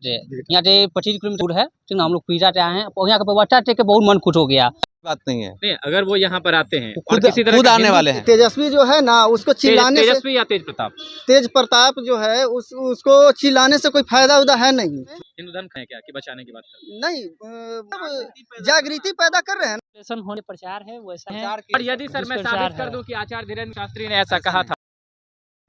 यहाँ से 25 किलोमीटर दूर है, तो हम लोग पीटा से आए हैं और यहाँ का व्यवस्था देख के बहुत मन खुश हो गया। बात नहीं है, नहीं, अगर वो यहाँ पर आते हैं और खुद किसी तरह खुद का आने वाले हैं। तेजस्वी जो है ना उसको चिल्लाने से, तेजस्वी या तेज प्रताप, तेज प्रताप जो है उसको चिल्लाने से कोई फायदा उदा है नहीं। हिंदू धर्म है क्या कि बचाने की बात कर रहे नहीं, जागृति पैदा कर रहे हैं। होने प्रचार है वैसा है। हैं? और यदि सर मैं साबित कर दूं कि आचार्य धीरेन्द्र शास्त्री ने ऐसा कहा था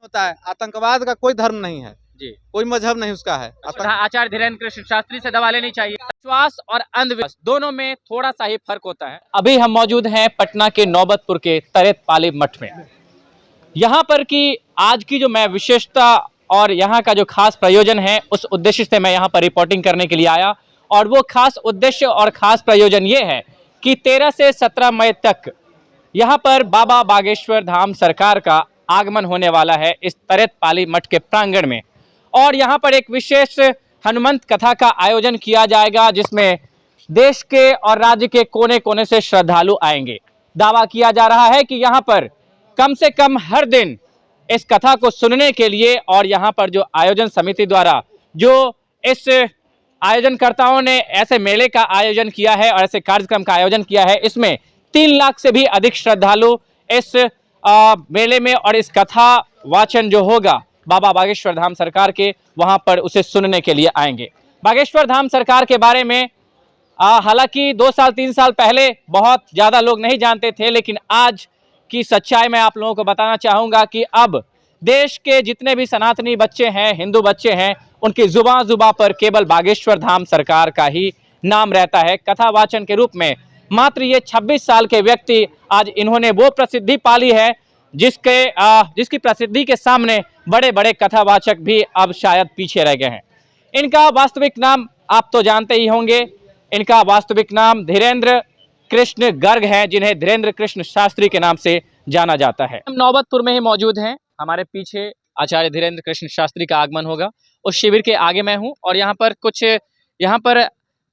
होता है, आतंकवाद का कोई धर्म नहीं है जी, कोई मजहब नहीं उसका है। आचार्य धीरेन्द्र कृष्ण शास्त्री से दवा लेनी चाहिए। विश्वास और अंधविश्वास दोनों में थोड़ा सा ही फर्क होता है। अभी हम मौजूद हैं पटना के नौबतपुर के तरेत पाली मठ में। यहाँ पर की आज की जो मैं विशेषता और यहाँ का जो खास प्रयोजन है उस उद्देश्य से मैं यहाँ पर रिपोर्टिंग करने के लिए आया, और वो खास उद्देश्य और खास प्रयोजन ये है कि 13 से 17 मई तक यहाँ पर बाबा बागेश्वर धाम सरकार का आगमन होने वाला है इस तरेत पाली मठ के प्रांगण में, और यहाँ पर एक विशेष हनुमंत कथा का आयोजन किया जाएगा जिसमें देश के और राज्य के कोने कोने से श्रद्धालु आएंगे। दावा किया जा रहा है कि यहाँ पर कम से कम हर दिन इस कथा को सुनने के लिए, और यहाँ पर जो आयोजन समिति द्वारा जो इस आयोजनकर्ताओं ने ऐसे मेले का आयोजन किया है और ऐसे कार्यक्रम का आयोजन किया है, इसमें 3 लाख से भी अधिक श्रद्धालु इस मेले में और इस कथा वाचन जो होगा बाबा बागेश्वर धाम सरकार के, वहां पर उसे सुनने के लिए आएंगे। बागेश्वर धाम सरकार के बारे में हालांकि 2 साल 3 साल पहले बहुत ज़्यादा लोग नहीं जानते थे, लेकिन आज की सच्चाई मैं आप लोगों को बताना चाहूँगा कि अब देश के जितने भी सनातनी बच्चे हैं, हिंदू बच्चे हैं, उनकी जुबां पर केवल बागेश्वर धाम सरकार का ही नाम रहता है कथावाचन के रूप में। मात्र ये 26 साल के व्यक्ति आज इन्होंने वो प्रसिद्धि पाली है जिसकी प्रसिद्धि के सामने बड़े बड़े कथावाचक भी अब शायद पीछे रह गए हैं। इनका वास्तविक नाम आप तो जानते ही होंगे, इनका वास्तविक नाम धीरेन्द्र कृष्ण गर्ग है, जिन्हें धीरेन्द्र कृष्ण शास्त्री के नाम से जाना जाता है। हम नौबतपुर में ही मौजूद हैं, हमारे पीछे आचार्य धीरेन्द्र कृष्ण शास्त्री का आगमन होगा, उस शिविर के आगे मैं हूँ, और यहाँ पर कुछ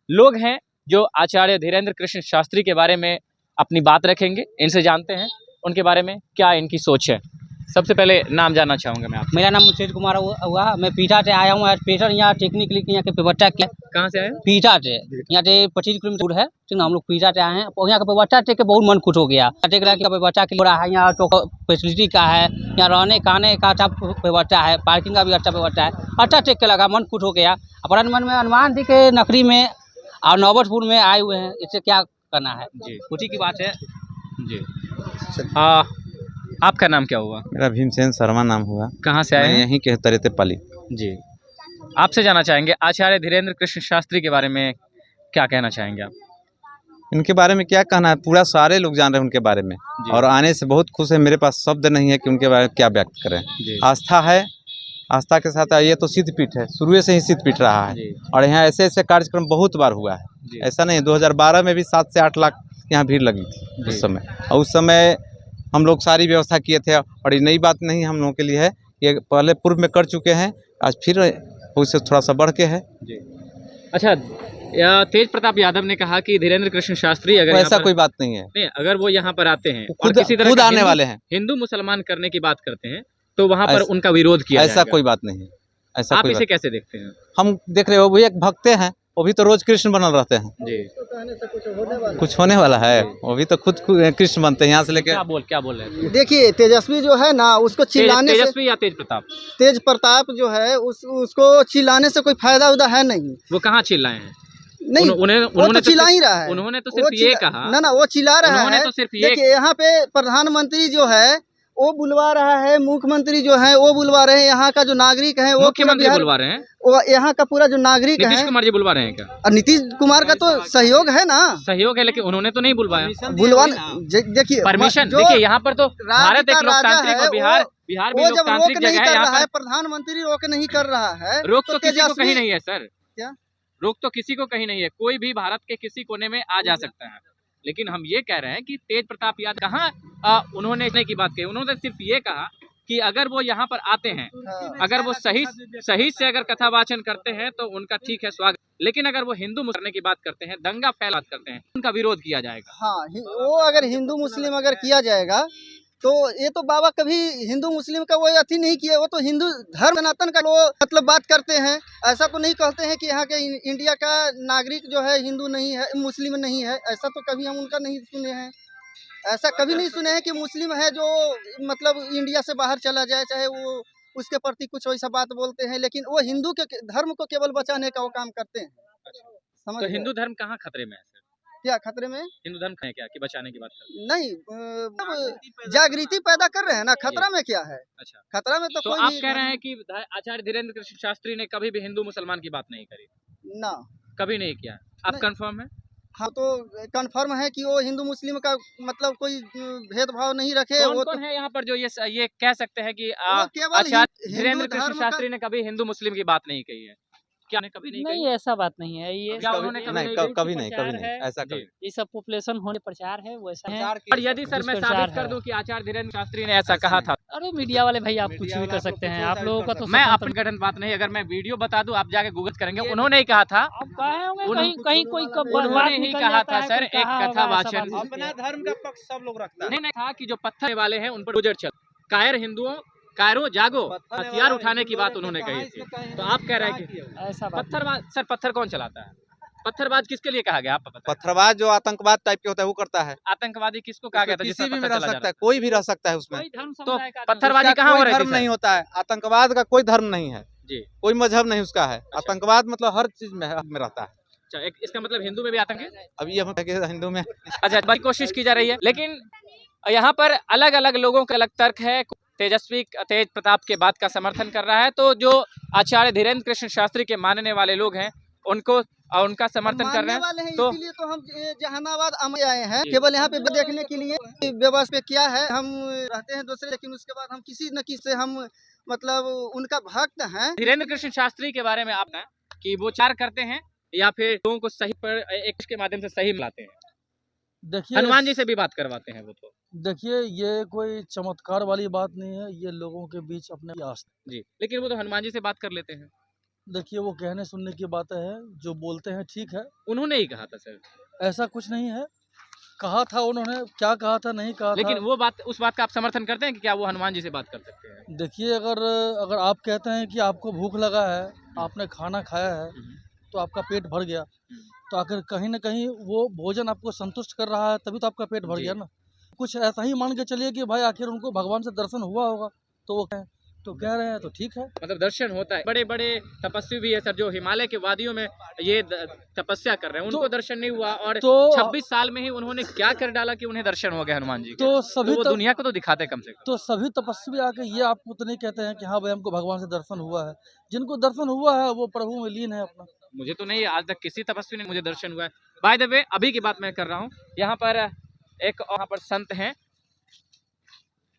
लोग हैं जो आचार्य धीरेन्द्र कृष्ण शास्त्री के बारे में अपनी बात रखेंगे। इनसे जानते हैं उनके बारे में क्या इनकी सोच है। सबसे पहले नाम जानना चाहूँगा मैं आपसे। मेरा नाम मुकेश कुमार हुआ, मैं पीटा से आया हूँ। पेशर यहाँ टेक्निकली यहाँ के व्यवस्था किया। कहाँ से आए? पीटा से, यहाँ से 25 किलोमीटर दूर है, तो हम लोग पीटा से आए हैं और यहाँ का व्यवस्था देख के बहुत मन खुश हो गया। देख रहा है कि व्यवस्था के लिए है, यहाँ तो फैसिलिटी का है, यहाँ रहने खाने का अच्छा व्यवस्था है, पार्किंग का भी अच्छा व्यवस्था है, अच्छा देख के लगा, मन खुश हो गया। अपराध मन में हनुमान जी के नगरी में और नौबतपुर में आए हुए हैं, इससे क्या करना है जी, खुशी की बात है जी। आपका नाम क्या हुआ? मेरा भीमसेन शर्मा नाम हुआ। कहाँ से आए हैं? यहीं के तरेते पाली। जी, आपसे जानना चाहेंगे आचार्य धीरेन्द्र कृष्ण शास्त्री के बारे में क्या कहना चाहेंगे आप? इनके बारे में क्या कहना है, पूरा सारे लोग जान रहे हैं उनके बारे में, और आने से बहुत खुश है। मेरे पास शब्द नहीं है कि उनके बारे में क्या व्यक्त करें। आस्था है, आस्था के साथ ये तो सिद्धपीठ है, शुरू से ही सिद्धपीठ रहा है, और यहाँ ऐसे ऐसे कार्यक्रम बहुत बार हुआ है। ऐसा नहीं, 2012 में भी 7 से 8 लाख यहाँ भीड़ लगी थी उस समय, और उस समय हम लोग सारी व्यवस्था किए थे। और ये नई बात नहीं हम लोगों के लिए है, ये पहले पूर्व में कर चुके हैं, आज फिर उससे थोड़ा सा बढ़ के है। अच्छा, तेज प्रताप यादव ने कहा कि धीरेन्द्र कृष्ण शास्त्री अगर ऐसा कोई बात नहीं है, नहीं, अगर वो यहाँ पर आते हैं और खुद किसी तरह खुद का आने वाले हैं, हिंदू मुसलमान करने की बात करते हैं, तो वहाँ पर उनका विरोध किया ऐसा जाएगा। कोई बात नहीं है। ऐसा आप इसे कैसे देखते हैं? हम देख रहे हो, वो एक भक्त हैं, वो भी तो रोज कृष्ण बनल रहते हैं। जी, कुछ होने वाला है, वो भी तो खुद कृष्ण बनते हैं। यहाँ से लेके क्या बोल रहे हैं? देखिए तेजस्वी जो है ना उसको चिल्लाने से, तेजस्वी या तेज प्रताप? तेज प्रताप जो है उसको चिल्लाने से कोई फायदा उदा है नहीं। वो कहाँ चिल्लाए हैं? नहीं, उन्होंने तो चिल्ला ही रहा है। उन्होंने तो सिर्फ ये कहा ना, वो चिल्ला रहा है। तो सिर्फ ये, देखिए यहाँ पे प्रधानमंत्री जो है वो बुलवा रहा है, मुख्यमंत्री जो है वो बुलवा रहे हैं, यहाँ का जो नागरिक है वो मुख्यमंत्री बुलवा रहे हैं, वो यहाँ का पूरा जो नागरिक है। नीतीश कुमार जी बुलवा रहे हैं क्या? और नीतीश कुमार का तो सहयोग है ना, सहयोग है, लेकिन उन्होंने तो नहीं बुलवाया। देखिए परमिशन, देखिए यहाँ पर तो भारत एक लोकतांत्रिक और बिहार भी लोकतांत्रिक जगह है। यहाँ पर प्रधानमंत्री रोक नहीं कर रहा है, रोक तो किसी को कहीं नहीं है सर। क्या रोक तो किसी को कहीं नहीं है, कोई भी भारत के किसी कोने में आ जा सकता है। लेकिन हम ये कह रहे हैं कि तेज प्रताप यादव कहाँ उन्होंने की बात कही। उन्होंने सिर्फ ये कहा कि अगर वो यहाँ पर आते हैं, अगर वो सही से अगर कथावाचन करते हैं तो उनका ठीक है, स्वागत। लेकिन अगर वो हिंदू मुसलमान की बात करते हैं, दंगा फैलात करते हैं, उनका विरोध किया जाएगा। हाँ, वो अगर हिंदू मुस्लिम अगर किया जाएगा तो ये तो बाबा कभी हिंदू मुस्लिम का वो अथी नहीं किए, वो तो हिंदू धर्म सनातन का वो मतलब बात करते हैं। ऐसा तो नहीं कहते हैं कि यहाँ के इंडिया का नागरिक जो है हिंदू नहीं है, मुस्लिम नहीं है। ऐसा तो कभी हम उनका नहीं सुने हैं। ऐसा कभी नहीं सुने हैं कि मुस्लिम है जो मतलब इंडिया से बाहर चला जाए, चाहे वो उसके प्रति कुछ वैसा बात बोलते हैं। लेकिन वो हिंदू के धर्म को केवल बचाने का वो काम करते हैं। समझ तो गए? हिंदू धर्म कहाँ खतरे में है सर? क्या खतरे में? हिंदू धर्म है क्या कि बचाने की बात कर रहे हैं? नहीं, जागृति पैदा कर रहे हैं ना। खतरा में क्या है? अच्छा, खतरा में तो तो कोई आप भी कह रहे हैं कि आचार्य धीरेन्द्र कृष्ण शास्त्री ने कभी भी हिंदू मुसलमान की बात नहीं करी, ना। कभी नहीं किया। आप नहीं। कंफर्म है? हाँ, तो कंफर्म है कि वो हिंदू मुस्लिम का मतलब कोई भेदभाव नहीं रखे। कौन वो कौन तो है यहाँ पर जो ये कह सकते हैं कि वो केवल आचार्य हिंदू धीरेन्द्र कृष्ण धर्म का शास्त्री ने कभी हिंदू मुस्लिम की बात नहीं कही है? क्या उन्हें कभी नहीं नहीं कही? ऐसा बात नहीं है। ये क्या सब उन्होंने कभी नहीं प्रचार कभी नहीं, कभी नहीं, है। ऐसा जी। कभी ये सब पॉपुलेशन होने प्रचार है वैसा है। और यदि सर मैं साबित कर दूं कि आचार्य धीरेन्द्र शास्त्री ने ऐसा कहा था, अरे मीडिया वाले भाई आप कुछ भी कर सकते हैं। आप लोगों का तो मैं स्वतंत्र- अपनी गठन बात नहीं, अगर मैं वीडियो बता दूं आप जाके गूगल करेंगे, उन्होंने ही कहा था। आप कहे होंगे उन- कहीं कहीं कोई कब बात उन्होंने ही निकल कहा जाता था है, सर, कोई एक कहा होगा, कथावाचन। ऐसा बात नहीं है। धर्म का पक्ष सब लोग रखता नहीं कहा कि जो पत्थर वाले हैं उन पर गुजर चल, कायर हिंदुओं कायरो जागो, हथियार उठाने की बात उन्होंने कही थी। तो आप कह रहे हैं कि ऐसा बात पत्थरबाज, सर पत्थर कौन चलाता है? पत्थरबाज किसके लिए कहा गया आपको पता है? पत्थरबाज जो आतंकवाद टाइप के होता है वो करता है। आतंकवादी किसको कहा गया था? किसी जिसमें भी में पत्थर रह चला जा सकता है, कोई भी रह सकता है उसमें। कोई धर्म तो समुदाय का पत्थरबाजी उसका कहाँ हो कोई रही थी धर्म सर? नहीं होता है। आतंकवाद का कोई धर्म नहीं है, जी, कोई मजहब नहीं उसका है। आतंकवाद मतलब हर चीज में रहता है। अच्छा, इसका मतलब हिंदू में भी आतंक है? अब ये हम हिंदू में अच्छा, बड़ी कोशिश की जा रही है, लेकिन यहाँ पर अलग अलग लोगों का अलग तर्क है। तेज प्रताप के बात का समर्थन कर रहा है, तो जो आचार्य धीरेन्द्र कृष्ण शास्त्री के मानने वाले लोग हैं उनको उनका समर्थन कर रहे हैं। वाले हैं। तो इसीलिए तो हम जहानाबाद आए हैं जी। केवल यहाँ पे देखने के लिए। व्यवस्था क्या है, हम रहते हैं दूसरे, लेकिन उसके बाद हम किसी न किसी से हम मतलब उनका भक्त हैं। धीरेन्द्र कृष्ण शास्त्री के बारे में आप हैं कि वो चार करते हैं या फिर लोगों को सही पर एक के माध्यम से सही मिलाते हैं? देखिए हनुमान जी से भी बात करवाते हैं वो तो। देखिए ये कोई चमत्कार वाली बात नहीं है। ये लोगों के बीच अपने आस्था। जी, लेकिन वो तो हनुमान जी से बात कर लेते हैं। देखिए वो कहने सुनने की बातें हैं, जो बोलते हैं ठीक है। उन्होंने ही कहा था सर, ऐसा कुछ नहीं है। कहा था उन्होंने, क्या कहा था नहीं कहा लेकिन था। वो बात, उस बात का आप समर्थन करते हैं कि क्या वो हनुमान जी से बात कर सकते हैं? देखिए अगर आप कहते हैं कि आपको भूख लगा है, आपने खाना खाया है, तो आपका पेट भर गया, तो आखिर कहीं ना कहीं वो भोजन आपको संतुष्ट कर रहा है, तभी तो आपका पेट भर जी। गया ना। कुछ ऐसा ही मान के चलिए कि भाई आखिर उनको भगवान से दर्शन हुआ होगा, तो वो कह रहे हैं तो ठीक है। मतलब दर्शन होता है। बड़े बड़े तपस्वी भी है सर जो हिमालय के वादियों में ये तपस्या कर रहे हैं, उनको दर्शन नहीं हुआ, और तो 26 साल में ही उन्होंने क्या कर डाला कि उन्हें दर्शन हो गया हनुमान जी के? तो तो सभी वो दुनिया को तो दिखाते कम से कम। तो सभी तपस्वी आके ये आपको तो नहीं कहते हैं कि हाँ भाई हमको भगवान से दर्शन हुआ है। जिनको दर्शन हुआ है वो प्रभु में लीन है अपना। मुझे तो नहीं, आज तक किसी तपस्वी ने मुझे दर्शन हुआ है। बाय द वे, अभी की बात मैं कर रहा हूँ, यहाँ पर एक वहाँ पर संत हैं।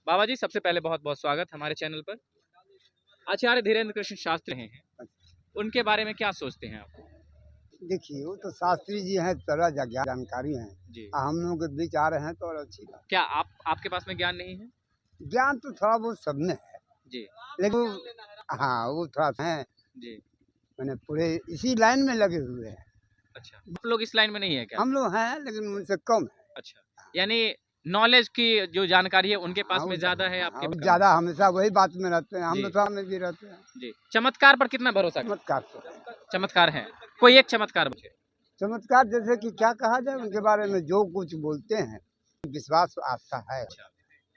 बाबा जी, सबसे पहले बहुत बहुत स्वागत हमारे चैनल पर। आचार्य धीरेन्द्र कृष्ण शास्त्री हैं, उनके बारे में क्या सोचते हैं आप? देखिए वो तो शास्त्री जी हैं, तरह जानकारी हैं। जी, हम लोग के बीच आ रहे हैं तो और अच्छी बात। क्या आपके पास में ज्ञान नहीं है? ज्ञान तो थोड़ा बहुत सब में है, जी लेकिन हाँ वो थोड़ा है, जी। मैंने पूरे इसी लाइन में लगे हुए हैं। अच्छा, आप लोग इस लाइन में नहीं है क्या? हम लोग हैं लेकिन उनसे कम है। अच्छा, यानी नॉलेज की जो जानकारी है उनके पास में ज्यादा है, आपके हम पास ज्यादा हमेशा वही बात में रहते हैं, हम जी। लोग थोड़ा में भी रहते हैं। जी। चमत्कार पर कितना भरोसा करते चमत्कार तो हैं? चमत्कार है, कोई एक चमत्कार मुझे। चमत्कार जैसे कि क्या कहा जाए उनके बारे में, जो कुछ बोलते हैं विश्वास आस्था है।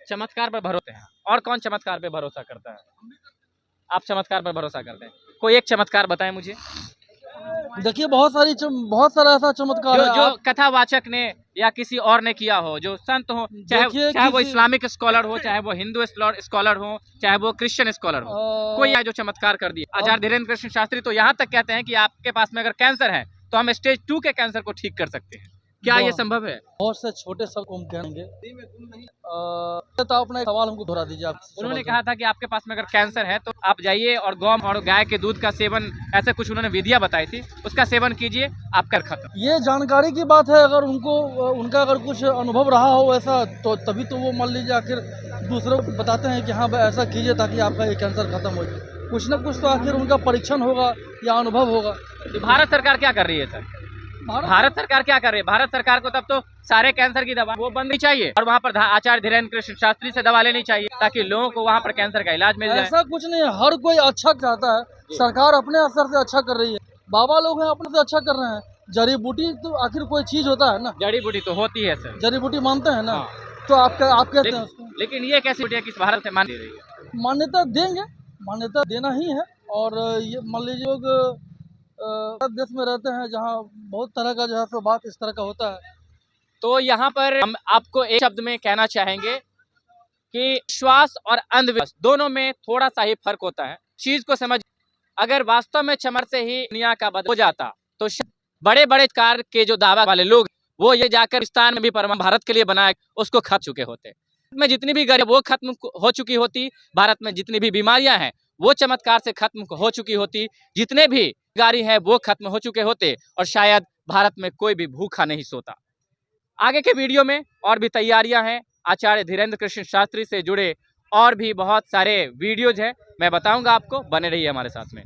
चमत्कार पर भरोसा है। और कौन चमत्कार पे भरोसा करता है? आप चमत्कार पर भरोसा करते हैं, कोई एक चमत्कार बताएं मुझे। देखिए बहुत सारा ऐसा चमत्कार जो है। जो कथावाचक ने या किसी और ने किया हो, जो संत हो, देखिए चाहे वो किसी- इस्लामिक स्कॉलर हो, चाहे वो हिंदू स्कॉलर हो, चाहे वो क्रिश्चियन स्कॉलर हो, कोई है जो चमत्कार कर दिया। आचार्य धीरेन्द्र कृष्ण शास्त्री तो यहाँ तक कहते हैं कि आपके पास में अगर कैंसर है तो हम स्टेज 2 के कैंसर को ठीक कर सकते हैं। क्या ये संभव है? बहुत से छोटे सब को हम कहेंगे। तो अपना एक सवाल हमको दोहरा दीजिए आप। उन्होंने कहा था कि आपके पास में अगर कैंसर है तो आप जाइए और गौ और गाय के दूध का सेवन, ऐसे कुछ उन्होंने विधियां बताई थी, उसका सेवन कीजिए, आपका खत्म। ये जानकारी की बात है। अगर उनका अगर कुछ अनुभव रहा हो ऐसा, तो तभी तो वो मान लीजिए आखिर दूसरों को बताते हैं कि हाँ भाई ऐसा कीजिए ताकि आपका ये कैंसर खत्म हो जाए। कुछ ना कुछ तो आखिर उनका परीक्षण होगा या अनुभव होगा। तो भारत सरकार क्या कर रही है सर? भारत सरकार क्या कर रही है? भारत सरकार को तब तो सारे कैंसर की दवा वो बंद नहीं चाहिए और वहाँ पर आचार्य धीरेन्द्र कृष्ण शास्त्री से दवा लेनी चाहिए ताकि लोगों को वहाँ पर कैंसर का इलाज मिल जाए। ऐसा कुछ नहीं है, हर कोई अच्छा चाहता है, सरकार अपने असर से अच्छा कर रही है, बाबा लोग हैं अपने से अच्छा कर रहे हैं। जड़ी बूटी तो आखिर कोई चीज होता है ना, जड़ी बूटी तो होती है सर, जड़ी बूटी मानते हैं ना, हाँ। तो आप कहते हैं उसको। लेकिन ये कैसी बूटी है किस भारत से मान दे रही है? मान्यता देंगे, मान्यता देना ही है। और ये मान लीजिए लोग देश में रहते हैं जहाँ बहुत तरह का जो है सो बात इस तरह का होता है। तो यहाँ पर हम आपको एक शब्द में कहना चाहेंगे कि विश्वास और अंधविश्वास दोनों में थोड़ा सा ही फर्क होता है। चीज को समझ, अगर वास्तव में चमर से ही दुनिया का बदल हो जाता तो बड़े बड़े कार के जो दावा वाले लोग वो ये जाकर पाकिस्तान में भी परमाणु भारत के लिए बनाए उसको खत्म चुके होते, में जितनी भी गरीब वो खत्म हो चुकी होती, भारत में जितनी भी बीमारियां हैं वो चमत्कार से खत्म हो चुकी होती, जितने भी गाड़ी हैं वो खत्म हो चुके होते और शायद भारत में कोई भी भूखा नहीं सोता। आगे के वीडियो में और भी तैयारियां हैं, आचार्य धीरेन्द्र कृष्ण शास्त्री से जुड़े और भी बहुत सारे वीडियोज हैं, मैं बताऊंगा आपको, बने रहिए हमारे साथ में।